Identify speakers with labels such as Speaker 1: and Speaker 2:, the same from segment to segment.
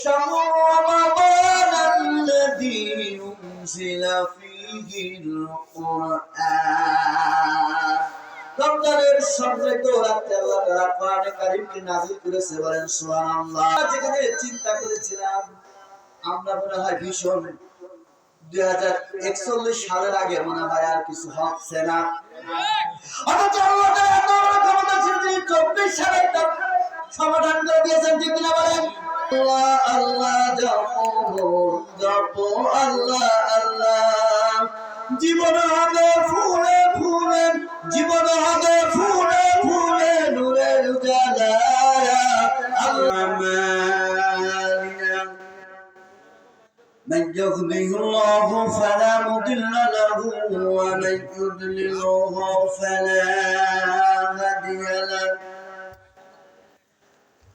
Speaker 1: شهر رمضان الذي أنزل فيه القرآن রমজানের সম্মিলিত রাতে আল্লাহ তাআলা কোরআনে কারীমকে নাযিল করেছে, বলেন সুবহানাল্লাহ। যেখানে চিন্তা করেছিলাম আমরা মনে হয় ভীষণ 2041 সালের আগে মনে হয় আর কিছু হচ্ছে না। অথচ আল্লাহ তাআলা এত বড় ক্ষমতা ছিল, তিনি 24 সালে সমাধান করে দিয়েছেন, ঠিক কিনা বলেন? আল্লাহ আল্লাহ জপো আল্লাহ আল্লাহ, জীবন হবে ফুলে ফুলে, জীবন হবে ফুলে ফুলে নূরের উজালা। من يهده الله فلا مضل له ومن يضلله فلا هادي له،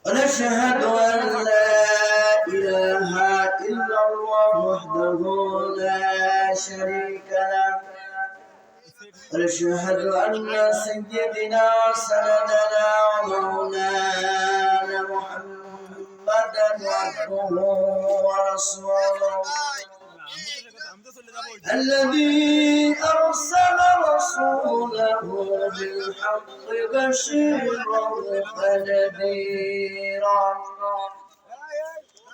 Speaker 1: ونشهد أن لا إله إلا الله وحده لا شريك له، ونشهد أن سيدنا وسندنا ومولانا محمدا عبده ورسوله الذي أرسل رسوله بالحق بشيرا ونذيرا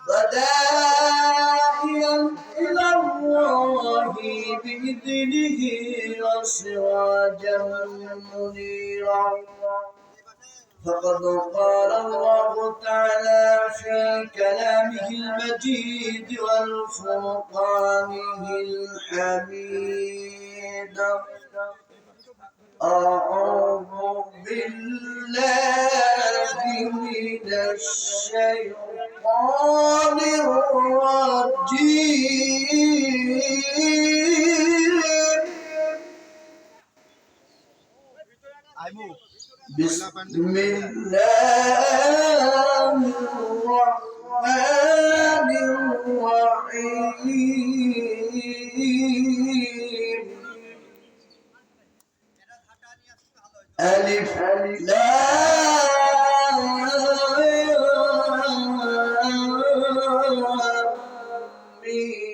Speaker 1: وداعيا إلى الله بإذنه وسراجا منيرا. فقد قال الله تعالى في كلامه المجيد والفرقانه الحميد: أعوذ بالله من الشيطان الرجيم. بسم الله الرحمن الرحيم. ألف لام ميم.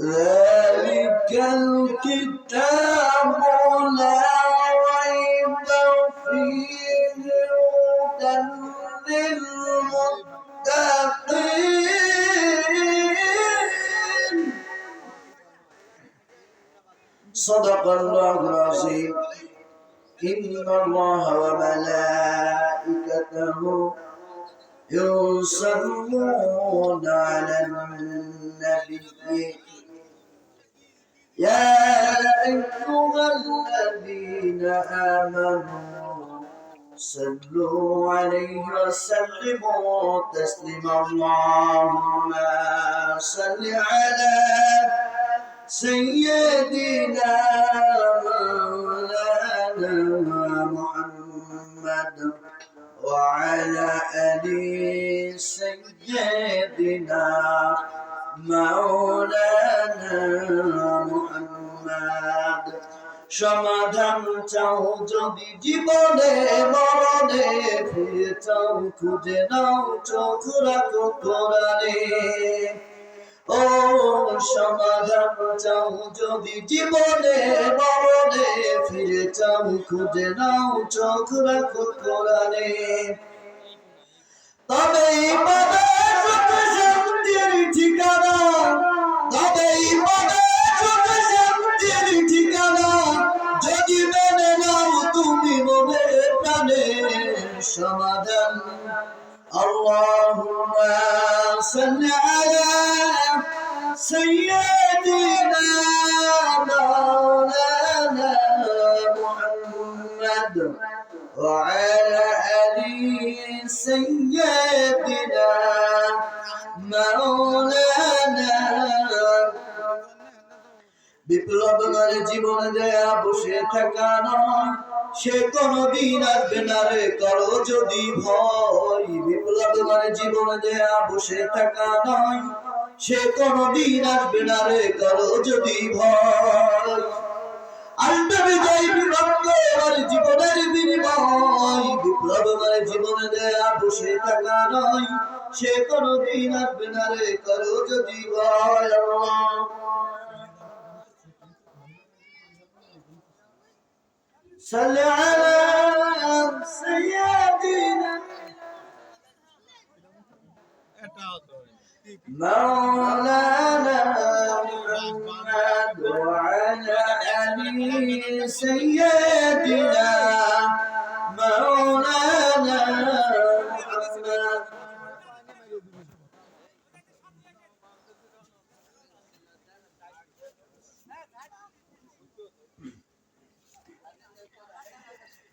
Speaker 1: ذلك الكتاب لا ريب فيه هدى للمتقين. صدق الله العظيم. إن الله وملائكته يصلون على النبي يا أيها الذين آمنوا صلوا عليه وسلموا تسليما. اللهم صل على سيدنا مولانا محمد وعلى آل سيدنا مولانا محمد. সমাধান চাও যদি জীবনে মরণে, ফিরে চাও খুঁজে নাও চোখ রাখো কোরআনে। ও সমাধান চাও যদি জীবনে মরণে, ফিরে চাও খুঁজে নাও চোখ রাখো কোরআনে। তবেই পাবে সুখ শান্তির ঠিকানা, তবেই পাবে সুখ শান্তির ঠিকানা, যদি মেনে নাও তুমি মনে প্রাণে সমাধান। আল্লাহুম্মা সাল্লি আলা সাইয়্যিদিনা মাওলানা মুহাম্মদ ওয়া আলা আলি سيدنا مولانا. বিপ্লব মানে জীবন দেয়া বসে থাকা নয়, সে কোনদিন আসবে না রে করো যদি ভয়। বিপ্লব মানে জীবন দেয়া বসে থাকা নয়, সে কোনদিন আসবে না রে করো যদি ভয়। আসবে বিজয় বিভক্ত এবার জীবনের বিনিময়। বিপ্লব মানে জীবনে দেয়া বসে থাকা নয়, সে কোনদিন আসবে না রে করো যদি ভয়। আল্লাহ সাল্লি আলা সাইয়্যিদিনা مولانا محمد وعلى آل سيدنا مولانا محمد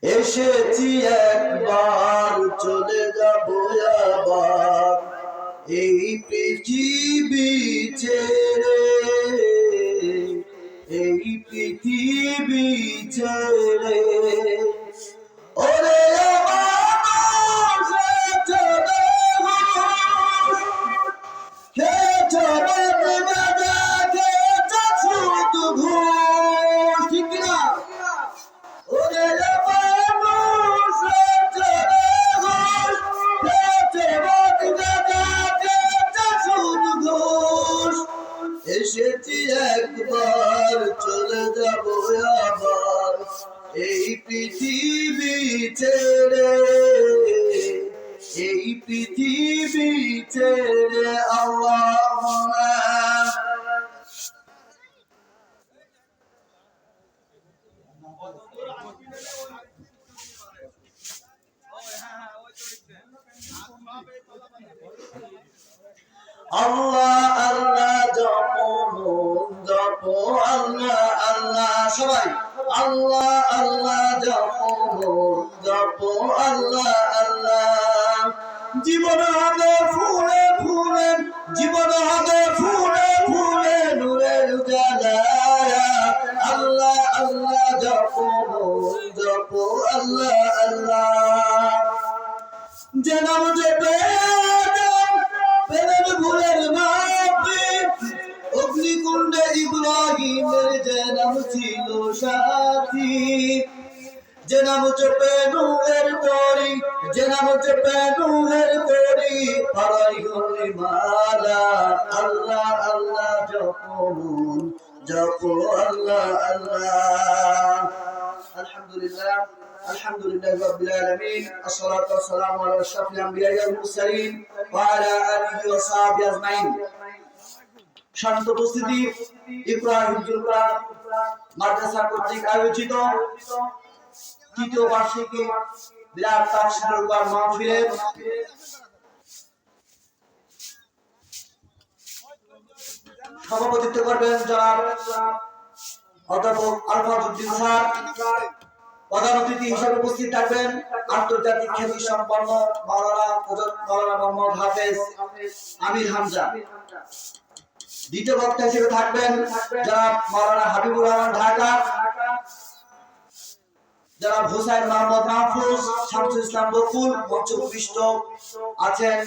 Speaker 1: এসেছি একবার চলে যাব আবার এই পৃথিবী ছেড়ে, এই পৃথিবী ছেড়ে। ওরে আমার চলে খেয়ে শুধু ঘুষ, ঠিক না? ওরে এসেছি একবার চলে যাব আবার এই পৃথিবী ছেড়ে, এই পৃথিবী ছেড়ে। আল্লাহুম্মা আল্লাহ আল্লাহ জপো মন জপো আল্লাহ আল্লাহ, সবাই আল্লাহ আল্লাহ জপো মন জপো আল্লাহ আল্লাহ। জীবন হবে ফুলে ফুলে, জীবন হবে ফুলে ফুলে নূরের উজালা। আল্লাহ আল্লাহ জপো মন জপো আল্লাহ আল্লাহ। যে নাম জপে প্রেমের ভুলের মাপে, অগ্নিকুণ্ডে ইব্রাহিমের যে নাম ছিল সাথী। যে নাম জপে নূহের তরি, যে নাম জপে নূহের তরি পারাই হলে মালা। আল্লাহ আল্লাহ জপো মন জপো আল্লাহ আল্লাহ। আলহামদুলিল্লাহ আলহামদুলিল্লাহ রাব্বিল আলামিন, আসসালাতু ওয়াসসালামু আলা আশরাফিল আমবিয়া ওয়াল মুরসালিন ওয়া আলা আলিহি ওয়া সাহবিহি আজমাইন। শান্ত উপস্থিতি, ইব্রাহিম জুলকার মাদ্রাসা কর্তৃক আয়োজিত তৃতীয় বার্ষিকী বিরাট তাফসীরুল কুরআন মাহফিলের সভাপতিত্ব করবেন জনাব অধ্যাপক আলফাজউদ্দিন স্যার। প্রধান অতিথি হিসেবে উপস্থিত থাকবেন আন্তর্জাতিক খ্যাতি সম্পন্ন মাওলানা মোহাম্মদ হাফেজ আমির হামজা। দ্বিতীয় বক্তা হিসেবে থাকবেন জনাব মাওলানা হাবিবুর রহমান ঢাকা, জনাব হুসাইন মোহাম্মদ মাহফুজ, শামসুল ইসলাম বকুল। মঞ্চ উপবিষ্ট আছেন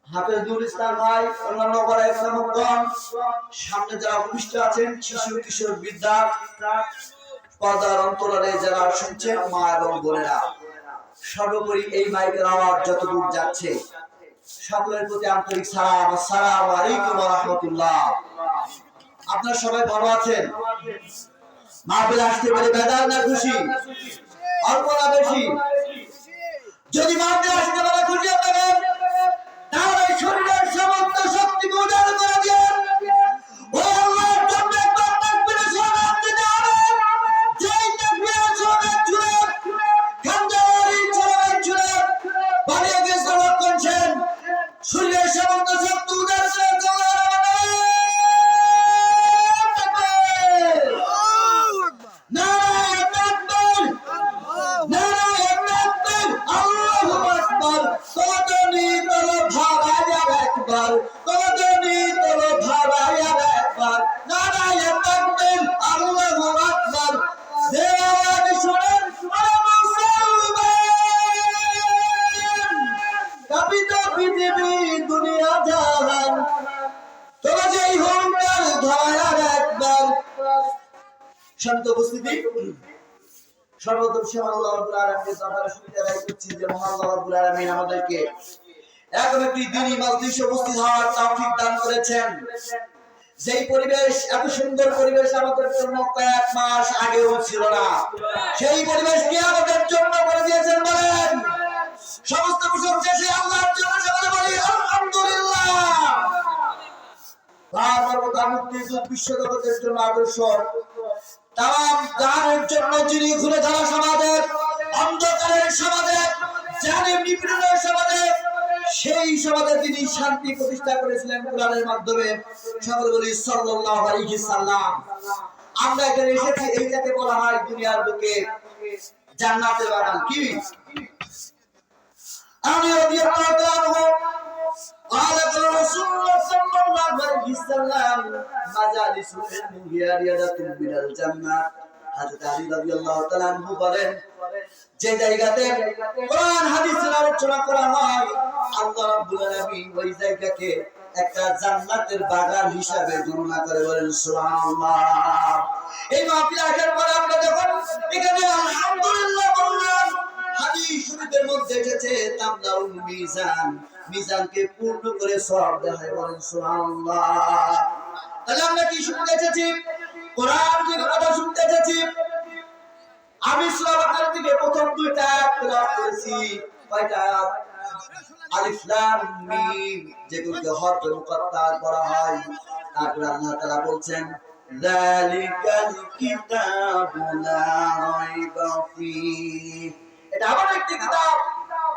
Speaker 1: হাফেজুল ইসলাম ভাই, অন্যান্য সামনে যারা উপবিষ্ট আছেন শিশু কিশোর বিদ্যা পর্দার অন্তরালে যারা শুনছেন মা এবং বোনেরা। সর্বোপরি এই মাইকের আওয়াজ যতদূর যাচ্ছে সকলের প্রতি আন্তরিক সালাম, আসসালামু আলাইকুম ওয়া রাহমাতুল্লাহ। আপনারা সবাই ভালো আছেন? মাহফিলে আসতে পারে বেজার না খুশি? অল্প না বেশি? যদি মাহফিলে আসতে পারে খুশি আপনাদের, তাহলে শরীরের সমস্ত শক্তিকে উজাড় করে দিয়ে ও আল্লাহর জন্য একবার তাকবীরের সালাত দিতে হবে। যেই তাকবীরের সালাত ছুড়ে খানদারি সালাত ছুড়ে বানিয়ে গিয়ে সালাত করছেন, শরীরের সমস্ত শক্তি উজাড় করে নারায়ে তাকবীর, নারায়ে তাকবীর, আল্লাহু আকবার। শান্ত উপস্থিতি, সর্বপ্রথম সে আল্লাহ রাব্বুল আলামিনের দরবারে শুকরিয়া আদায় করছি যে মহান আল্লাহ রাব্বুল আলামিন আমাদেরকে এরকম একটি দ্বীনি মাজলিসে উপস্থিত হওয়ার তৌফিক দান করেছেন। যেই পরিবেশ, এত সুন্দর পরিবেশ আমাদের জন্য কয়েক মাস আগেও ছিল না, সেই পরিবেশকে আমাদের জন্য করে দিয়েছেন। বলেন সমস্ত প্রশংসা সেই আল্লাহর জন্য, সকলে বলি আলহামদুলিল্লাহ। বিশ্বজগতের জন্য আদর্শ, তাম জাহানের জন্য যিনি ঘুরে ধরা সমাজের অন্ধকারের সমাজে, জানে নিপীড়নের সমাজে, সেই সমাজে তিনি শান্তি প্রতিষ্ঠা করেছিলেন কোরআনের মাধ্যমে। সকলে বলি সাল্লাল্লাহু আলাইহি সাল্লাম। আমরা এখানে এসেছি, এইটাকে বলা হয় দুনিয়ার বুকে জান্নাতের বাগান। কি আমি রাদিয়াল্লাহু তাআলা قال رسول الله صلى الله عليه وسلم مجالس العلم هي رياضة من الجنة। হযরত আলী রাদিয়াল্লাহু তাআলা আনহু বলেন, যে জায়গাতে কোরআন হাদিসের আলোচনা করা হয়, আল্লাহ রাব্বুল আলামিন ওই জায়গাকে একটা জান্নাতের বাগান হিসাবে গণনা করে। বলেন সুবহানাল্লাহ। এই মাহফিল আসার পরে আমরা যখন এখানে আলহামদুলিল্লাহ বললাম, হাদিস শরীফের মধ্যে এসেছে তামলাউল মিজান, মিজানকে পূর্ণ করে সওয়াব দেয়। বলেন সুবহানাল্লাহ। তাহলে আমরা কি শুনতে এসেছি? কোরআন থেকে কথা শুনতে এসেছি। আমি সূরা বাকারা থেকে প্রথম দুইটা আয়াত তেলাওয়াত করেছি। কয়টা আয়াত? আলিফ লাম মিম, যেগুলোকে হরফে মুকাত্তার বলা হয়। তারপর আল্লাহ তাআলা বলছেন যালিকাল কিতাবু লা রাইবা ফীহ। এটা এমন একটি কিতাব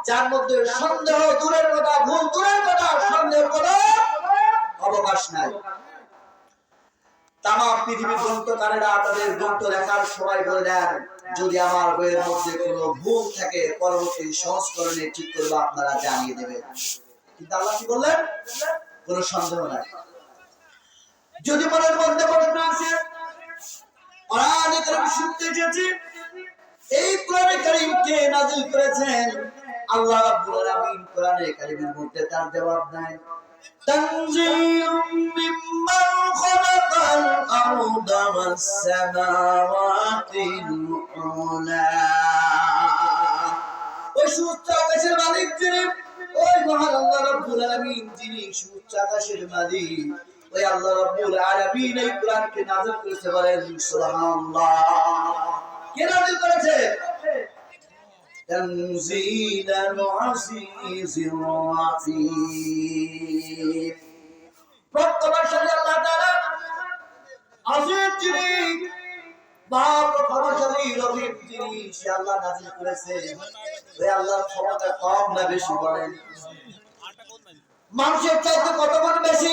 Speaker 1: যার মধ্যে সন্দেহ দূরের কথা, ভুল দূরের কথা, সন্দেহের কোনো অবকাশ নাই। তামাম পৃথিবীর গ্রন্থকারেরা তাদের গ্রন্থ লেখার সময় বলে দেন, যদি আমার বইয়ের মধ্যে কোনো ভুল থাকে পরবর্তী সংস্করণে ঠিক করবে, আপনারা জানিয়ে দেবেন। কিন্তু আল্লাহ কি বললেন? কোনো সন্দেহ নাই। যদি মনের মধ্যে প্রশ্ন আসে, কোরআনে কারীম শুনতে এসেছি, এই কোরআনে কারীম কে নাযিল করেছেন? আল্লাহ রাব্বুল আলামিন কোরআনে কারীমের মধ্যে তার জবাব দেন, তানজিলুম মিম্মান খালাকাল আরদা ওয়াস সামাওয়াতিল উলা। ওই সুউচ্চ আকাশের মালিক যিনি, ওই মহান আল্লাহ রাব্বুল আলামিন যিনি সুউচ্চ আকাশের মালিক, ওই আল্লাহ রাব্বুল আলামিন এই কোরআনকে নাযিল করেছে। বলেন সুবহানাল্লাহ। কে নাযিল করেছে? তানজিলাল আজিজির রাহিম। প্রত্যেকবারই আল্লাহ তাআলা আজিজ যিনি, প্রত্যেকবারই রহিম যিনি, সে আল্লাহ নাযিল করেছে। ওই আল্লাহর ক্ষমতা কম না বেশি? বলেন মানুষের চাইতে কত গুণ বেশি?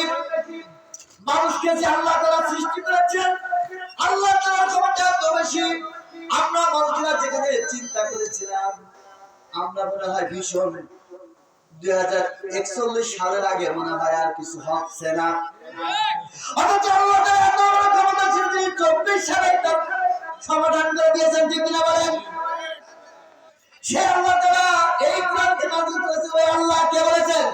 Speaker 1: মানুষকে যে আল্লাহ তাআলা সৃষ্টি করেছেন, আল্লাহ তাআলার ক্ষমতা এত বেশি। আমরা মানুষরা যেখানে চিন্তা করেছিলাম, আমরা মনে হয় ভীষণ 2041 সালের আগে মনে হয় আর কিছু হচ্ছে না। অথচ আল্লাহ তাআলা এত বড় ক্ষমতা ছিল, 24 সালে সমাধান করে দিয়েছেন। ঠিক কিনা বলেন? সে আল্লাহ তাআলা এই কোরআনকে নাযিল করেছে। ওই আল্লাহ কে বলেছেন?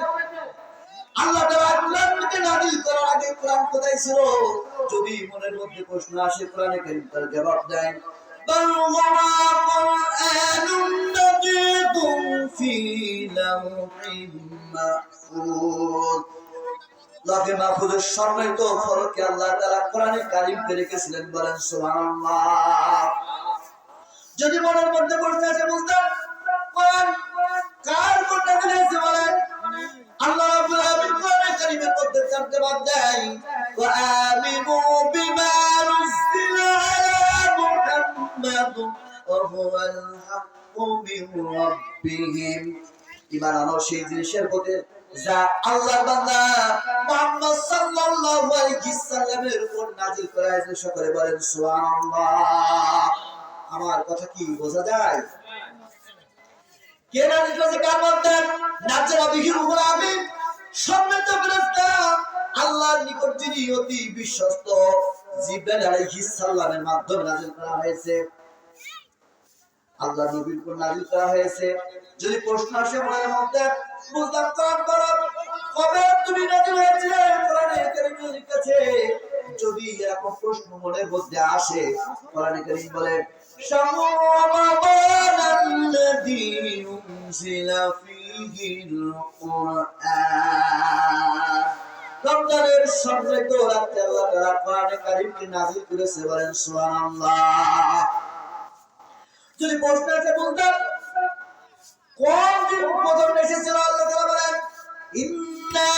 Speaker 1: আল্লাহ তাআলা কোরআনকে নাযিল করার আগে কোরআন কোথায় ছিল? যদি মনের মধ্যে প্রশ্ন আসে, কোরআনে কারীম তার জবাব দেয়, بل هو قرآن مجيد في لوح محفوظ। লৌহে মাহফুজের সম্মানিত ফলকে আল্লাহ তাআলা কোরআনে কারীমকে রেখেছিলেন। বলেন সুবহানাল্লাহ। যদি মনের মধ্যে প্রশ্ন আসে, বুঝতেন কোরআন কার কথা বলেছে? বলেন আল্লাহ রাব্বুল আলামিন কোরআনে কারীমের মধ্যে তার জবাব দেয়, ওয়া আমিনু বিমা নুজিলা আলা মুহাম্মাদ ওয়া হুয়াল হাক্কু মির রাব্বিহিম। ঈমান আনো সেই জিনিসের প্রতি যা আল্লাহর বান্দা মুহাম্মদ সাল্লাল্লাহু আলাইহি সাল্লামের উপর নাযিল করা হয়েছে। সকলে বলেন সুবহানাল্লাহ। আমার কথা কি বোঝা যায়? কে নাযিল করেছে? কার মধ্যে? নাযিল বিহি রূহুল আমিন, সম্মানিত ফেরেশতা আল্লাহর নিকট যিনি অতি বিশ্বস্ত, জিবরাইল আলাইহিস সালামের মাধ্যমে নাযিল করা হয়েছে। আল্লাহর নবীর উপর নাযিল করা হয়েছে। যদি প্রশ্ন আসে মনের মধ্যে, বুঝলাম কোরআন বলো কবে তুমি নাযিল হয়েছে? কোরআনে কারীমে লিখেছে যদি এরকম প্রশ্ন মনের মধ্যে আসে, কোরআনে কারীম বলে শামুরামানাল্লাযী উনজিলা ফীহিল কুরআন, রমজানের সম্মানিত রাতে আল্লাহ তাআলা কোরআনে কারীমকে নাযিল করেছে, বলেন সুবহানাল্লাহ। যদি প্রশ্ন আছে বলতাম কোন দিন প্রথম এসেছিল, আল্লাহ তাআলা বলেন ইন্না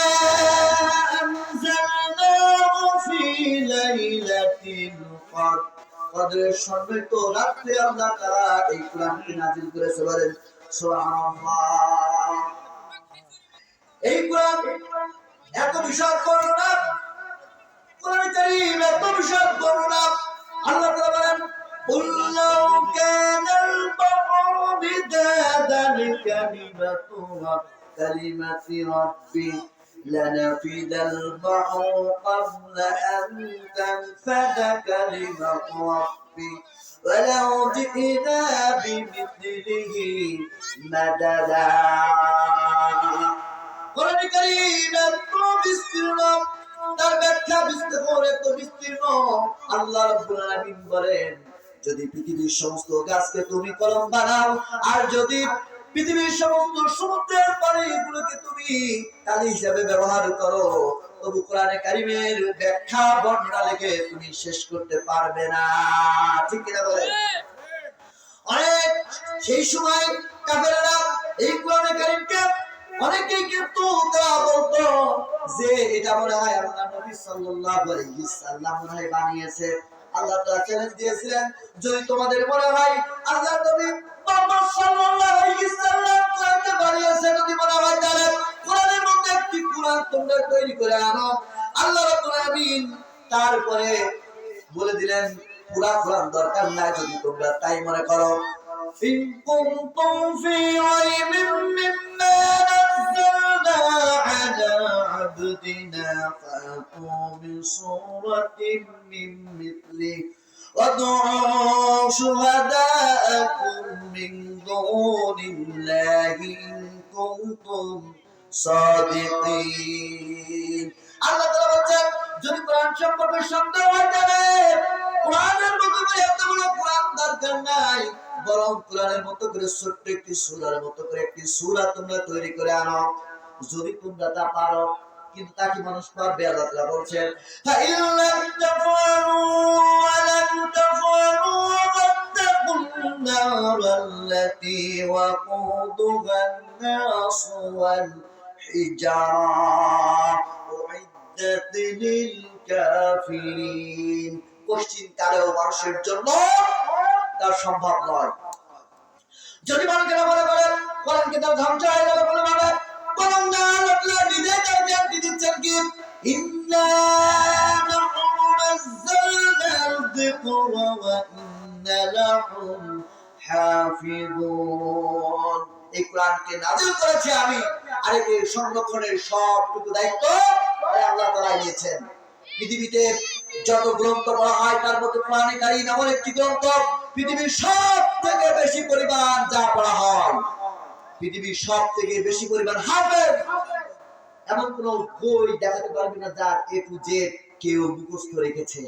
Speaker 1: আনজালনাহু ফি লাইলাতিল কদর, কদরের সম্মানিত রাতে আল্লাহ তাআলা এই কোরআনকে নাযিল করেছে, বলেন সুবহানাল্লাহ। এই কোরআন এত বিশাল করুণা, কোরআন কারীম এত বিশাল করুণা, আল্লাহ তাআলা বলেন قل لو كان البحر مدادا لكلمات ربي لنفد البحر قبل أن تنفد كلمة ربي ولو جئنا بمثله مددا। কোরআন কারীম এত বিস্তীর্ণ, তার ব্যাখ্যা বিশ্লেষণ এত বিস্তীর্ণ। আল্লাহ রাব্বুল আলামিন বলেন যদি পৃথিবীর সমস্ত গাছকে তুমি কলম বানাও, আর যদি পৃথিবীর সমস্ত সমুদ্রের পানিগুলোকে তুমি কালি হিসেবে ব্যবহার করো, তবু কোরআনে কারীমের ব্যাখ্যা বর্ণনা লিখে তুমি শেষ করতে পারবে না, ঠিক কিনা বলে? অনেক সেই সময় কাফেররা এই কোরআনে কারীমকে অনেকেই কিন্তু তারা বলতো যে এটা মনে হয় আল্লাহ নবী সাল্লাল্লাহু আলাইহি সাল্লাম মনে হয় বানিয়েছে। আল্লাহ তাআলা চ্যালেঞ্জ দিয়েছিলেন যদি তোমাদের মনে হয় আল্লাহ নবী মুহাম্মদ সাল্লাল্লাহু আলাইহি সাল্লাম কোরআনকে বানিয়েছে, যদি মনে হয় তাহলে কোরআনের মধ্যে একটি কোরআন তোমরা তৈরি করে আনো। আল্লাহ রাব্বুল আলামিন তারপরে বলে দিলেন পুরা কোরআন দরকার নাই, যদি তোমরা তাই মনে করো ইন কুনতুম ফি রাইবিন মিম্মা নাযালনা আলা আবদিনা ফাতু বিসূরাতিন মিন মিথলি ওয়াদউ শুহাদাআকুম মিন দুনিল্লাহি ইন কুনতুম সাদিকিন। আল্লাহ তাআলা বলেন যদি কোরআন সম্পর্কে সন্দেহ হয় তাহলে কোরআনের মতো করে এত বড় কোরআন দরকার নাই, বরং কোরআনের মতো করে ছোট্ট একটি সূরার মতো করে একটি সূরা তোমরা তৈরি করে আনো, যদি তোমরা তা পারো। কিন্তু তা কি মানুষ পারবে? আল্লাহ তাআলা বলেন ফা ইল্লাম তাফআলু ওয়া লাম তাফআলু ফাত্তাকুন নারাল্লাতী ওয়াকুদুহান নাস ওয়াল হিজারা উইদ্দাত লিল কাফিরিন। কোশ্চিন কালেও মানুষের জন্য তা সম্ভব নয়। যদি মানুষেরা মনে করে কোরআনকে তার ধ্বংস হয়ে যাবে বলে ভাবে, বরং না আল্লাহ নিজে তার গ্যারান্টি দিচ্ছেন কি ইন্না নাহনু নাযালনাল যিকরা ওয়া ইন্না লাহু হাফিজুন। এই কোরআনকে নাযিল করেছি আমি, আর এর সংরক্ষণের সবটুকু দায়িত্ব আল্লাহ তাআলা নিয়েছেন। পৃথিবীতে যত গ্রন্থ পড়া হয় তার মধ্যে কোরআনে কারীম এমন একটি গ্রন্থ পৃথিবীর সব থেকে বেশি পরিমাণ যা পড়া হয়, পৃথিবীর সব থেকে বেশি পরিমাণ হাফেজ এমন কোন বই দেখাতে পারবে না যার এ টু জেড কেউ মুখস্থ রেখেছে।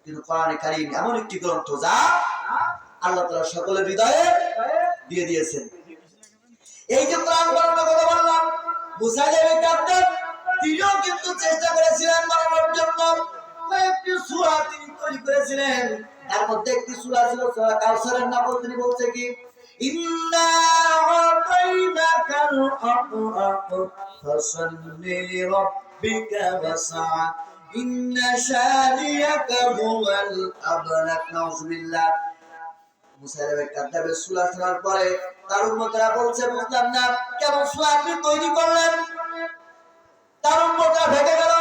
Speaker 1: কিন্তু কোরআনে কারীম এমন একটি গ্রন্থ যা আল্লাহ তাআলা সকলের হৃদয়ে দিয়ে দিয়েছেন। এই যে কোরআন পড়ার কথা বললাম, মুসা আলাইহিস তিনিও কিন্তু চেষ্টা করেছিলেন বানানোর জন্য, কয়েকটি সূরা তিনি তৈরি করেছিলেন। তার মধ্যে একটি সূরা ছিল সূরা কাউসারের নাম তিনি বলছে কি ইন্না আতাইনাকাল আকরাক ফাসাল্লি লিরাব্বিকা ওয়াসআ ইন্না শানিয়াকা হুয়াল আবরাক। নাউযুবিল্লাহ। মুসা আলাইহিস কাদ্দাবের সূরা শোনার পরে তার উম্মতরা বলছে বুঝলাম না কেন সূরা আপনি তৈরি করলেন। তার উম্মতরা ভেগে গেল।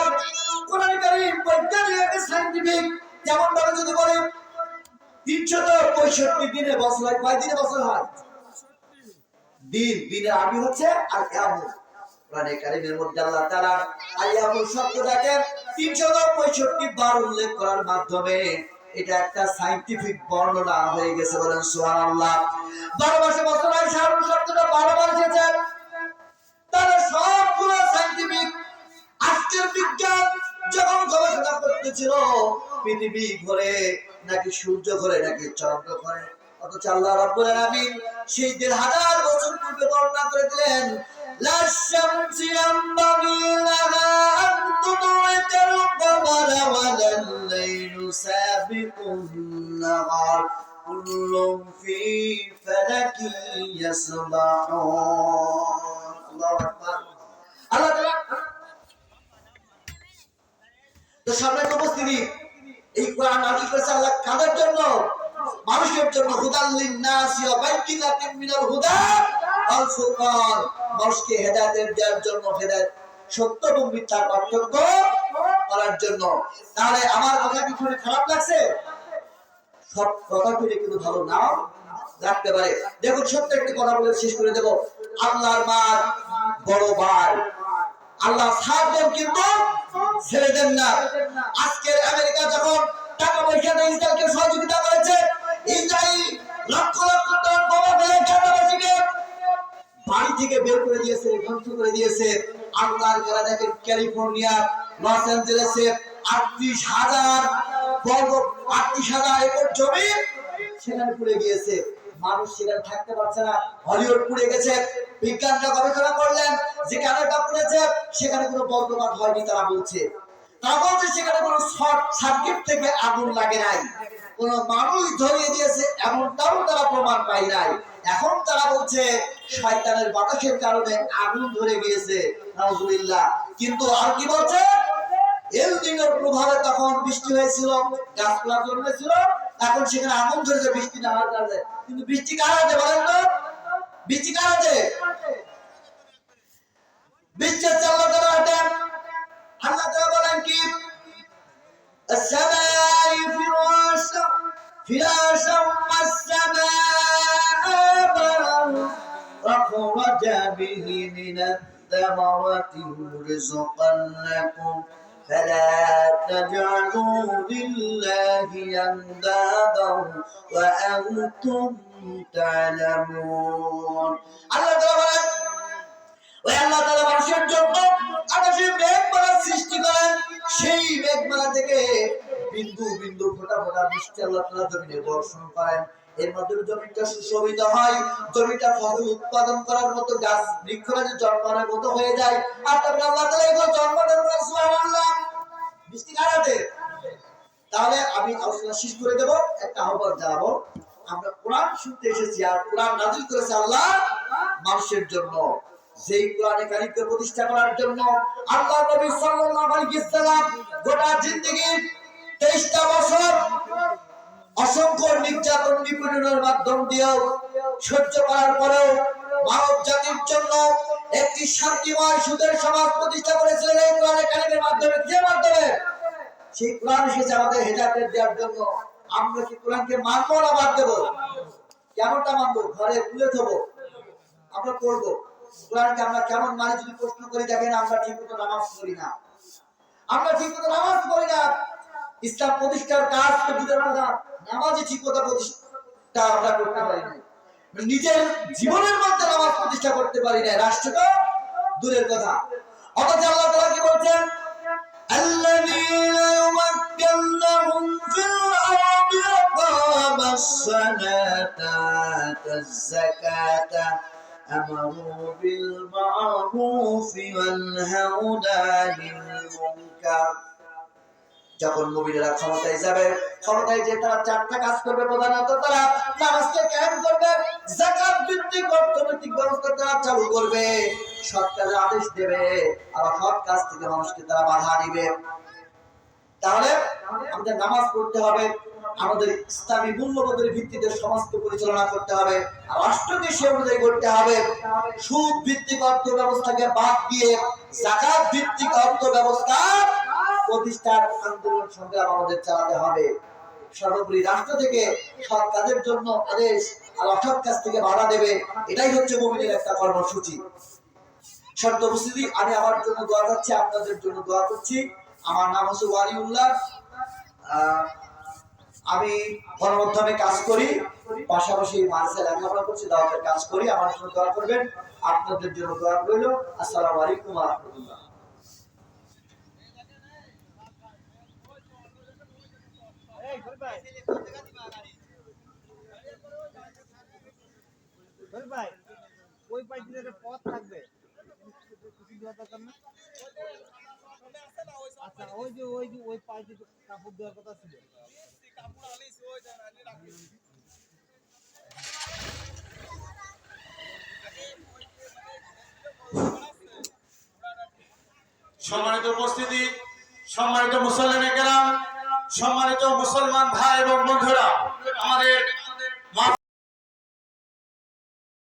Speaker 1: কোরআন কারীম বৈজ্ঞানিক সায়েন্টিফিক যেমন ভাবে যদি বলে 365 দিনে বছর হয়, কয় দিনে বছর হয়? দিন, দিনের আরবি হচ্ছে আর ইয়ামু। কোরআনে কারীমের মধ্যে আল্লাহ তাআলা আইয়ামুল শব্দটাকে 365 বার উল্লেখ করার মাধ্যমে এটা একটা সায়েন্টিফিক বর্ণনা হয়ে গেছে, বলেন সুবহানাল্লাহ। 12 মাসে বছর হয়, শাহরুল শব্দটা 12 বার এসেছে। তাহলে সবগুলো সায়েন্টিফিক আজকের বিজ্ঞান যখন গবেষণা করতেছিল পৃথিবী ঘোরে নাকি সূর্য ঘোরে নাকি চন্দ্র ঘোরে, অথচ আল্লাহ রাব্বুল আলামিন সেই ১,৫০০ বছর পূর্বে বর্ণনা করে দিলেন লা শামসু ইয়ানবাগি লাহা আন তুদরিকাল কমারা ওয়ালাল লাইলু সাবিকুন নাহার কুল্লুম ফি ফালাকি ইয়াসবাহুন। আল্লাহু আকবার। আল্লাহ তাআলা তো সম্মানিত উপস্থিতি, এই কোরআন নাযিল করেছে আল্লাহ কাদের জন্য? মানুষের জন্য। হুদাল লিন-নাস ওয়া বাইয়িনাতিন মিনাল হুদা ওয়াল ফুরকান, মানুষকে হেদায়েত দেওয়ার জন্য, হেদায়েত সত্য এবং মিথ্যার পার্থক্য করার জন্য। তাহলে আমার কথা কি শুনে খারাপ লাগছে? সব কথা বলে কিন্তু ভালো নাও রাখতে পারে। দেখুন সত্য একটি কথা বলে শেষ করে দেব। আল্লাহর মার বড় ভাই আল্লাহ ছাড়বেন কিন্তু ছেড়ে দেন না। আজকে আমেরিকা যখন টাকা পয়সা দিয়ে ইসরায়েলকে সহযোগিতা করেছে, ইসরায়েল লক্ষ লক্ষ টন বোমা ফেলে গাজাবাসীকে বাড়ি থেকে বের করে দিয়েছে, ধ্বংস করে দিয়েছে। আল্লাহর খেলা দেখেন, ক্যালিফোর্নিয়া লস অ্যাঞ্জেলেসে 38,000 একর জমি সেখানে পুড়ে গিয়েছে। মানুষ সেখানে থাকতে পারছে না। হলিউড পুড়ে গেছে। বিজ্ঞানীরা গবেষণা করলেন যে কেনটা পুড়েছে, সেখানে কোনো বজ্রপাত হয়নি। তারা বলছে সেখানে কোনো শর্ট সার্কিট থেকে আগুন লাগে নাই, কোন মানুষ ধরিয়ে দিয়েছে এমনটাও তারা প্রমাণ পায় নাই। এখন তারা বলছে শয়তানের বাতাসের কারণে আগুন ধরে গিয়েছে, নাউজুবিল্লাহ। কিন্তু আর কি বলছে, এল নিনোর প্রভাবে তখন বৃষ্টি হয়েছিল, গাছপালা জন্মেছিল, এখন সেখানে আগুন ধরেছে বৃষ্টি না হওয়ার কারণে। কিন্তু বৃষ্টি কার হাতে বলেন তো? বৃষ্টি কার হাতে? বৃষ্টি হচ্ছে আল্লাহ তাআলার হাতে। আল্লাহ তাআলা বলেন কি, السماء فراشا والسماء أخرج به من الثمرات رزقا لكم فلا تجعلوا لله أندادا وأنتم تعلمون। আল্লাহ তাআলা মানুষের জন্য আকাশে মেঘমালা সৃষ্টি করেন, সেই মেঘমালা থেকে বিন্দু বিন্দু ফোঁটা ফোঁটা বৃষ্টি আল্লাহ তাআলা জমিনে বর্ষণ করেন। এর মাধ্যমে জমিটা সুশোভিত হয়, জমিটা ফসল উৎপাদন করার মতো, গাছ বৃক্ষরাজি জন্মানোর মতো হয়ে যায়। আর তারপরে আল্লাহ তাআলা এগুলো জন্মানোর পর সুবহানাল্লাহ বৃষ্টি কারাতে। তাহলে আমি আলোচনা শেষ করে দেব, একটা আহ্বান জানাবো। আমরা কোরআন শুনতে এসেছি, আর কোরআন নাযিল করেছে আল্লাহ মানুষের জন্য। যেই কোরআনে কারিমকে প্রতিষ্ঠা করার জন্য আল্লাহ নবী সাল্লাল্লাহু আলাইহি ওয়াসাল্লাম গোটা জিন্দেগি 23টা বছর অসংখ্য নির্যাতন নিপীড়নের মাধ্যম দিয়েও সহ্য করার পরেও মানব জাতির জন্য একটি শান্তিময় সুখের সমাজ প্রতিষ্ঠা করেছিলেন এই কোরআনে কারিমের মাধ্যমে। যে মাধ্যমে সেই কোরআন এসেছে আমাদের হেদায়েত দেওয়ার জন্য। আমরা কি কোরআনকে মানবো না বাদ দেবো? কেমনটা মানবো? ঘরে তুলে দেবো, আমরা পড়বো। কোরআনকে আমরা কেমন মানে যদি প্রশ্ন করি, দেখেন আমরা ঠিকমতো নামাজ পড়ি না, আমরা ঠিকমতো নামাজ পড়ি না। ইসলাম প্রতিষ্ঠার কাজ তো দূরের কথা, নামাজই ঠিকমতো প্রতিষ্ঠা আমরা করতে পারি না, নিজের জীবনের মধ্যে নামাজ প্রতিষ্ঠা করতে পারি না, রাষ্ট্র তো দূরের কথা। অথচ আল্লাহ তাআলা কি বলছেন, আল্লাযীনা ইউমাক্কিনুহুম ফিল আরদি ওয়াকামাস সালাতা ওয়াতাজ যাকাতা আমারু বিল মা'রুফি ওয়াল নাহাউনা আনিল মুনকার। যখন মুমিনেরা ক্ষমতায় যাবে, ক্ষমতায় যে তারা 4টা কাজ করবে। প্রধানত তারা নামাজকে কায়েম করবে, যাকাত ভিত্তিক অর্থনৈতিক ব্যবস্থা তারা চালু করবে, সৎ কাজের আদেশ দেবে, আর সৎ কাজ থেকে মানুষকে তারা বাধা দিবে। তাহলে আমাদের নামাজ পড়তে হবে, আমাদের ইসলামী মূল্যবোধের ভিত্তিতে সমাজকে পরিচালনা করতে হবে, আর রাষ্ট্রকে সে অনুযায়ী করতে হবে। সুদ ভিত্তিক অর্থ ব্যবস্থাকে বাদ দিয়ে যাকাত ভিত্তিক অর্থ ব্যবস্থা প্রতিষ্ঠার আন্দোলন সংগ্রাম আমাদের চালাতে হবে। সর্বোপরি রাষ্ট্র থেকে সৎ কাজের জন্য আদেশ, আর অসৎ কাজ থেকে বাধা দেবে, এটাই হচ্ছে মুমিনের একটা কর্মসূচি। শর্ত উপস্থিতি, আমি আমার জন্য দোয়া করছি, আপনাদের জন্য দোয়া করছি। আমার নাম হচ্ছে ওয়ালিউল্লাহ, আমি গণমাধ্যমে কাজ করি, পাশাপাশি মাদ্রাসায় লেখাপড়া করছি, দাওয়াতের কাজ করি। আমার জন্য দোয়া করবেন, আপনাদের জন্য দোয়া রইল। আসসালামু আলাইকুম ওয়া রাহমাতুল্লাহ।
Speaker 2: ভাই ওই পাই দিলে একটা পথ থাকবে আচ্ছা ওই পাই দিতে কাপড় দেওয়ার কথা ছিল
Speaker 3: সম্মানিত উপস্থিতি, সম্মানিত মুসল্লিনে কেরাম, সম্মানিত মুসলমান ভাই এবং বন্ধুরা, আমাদের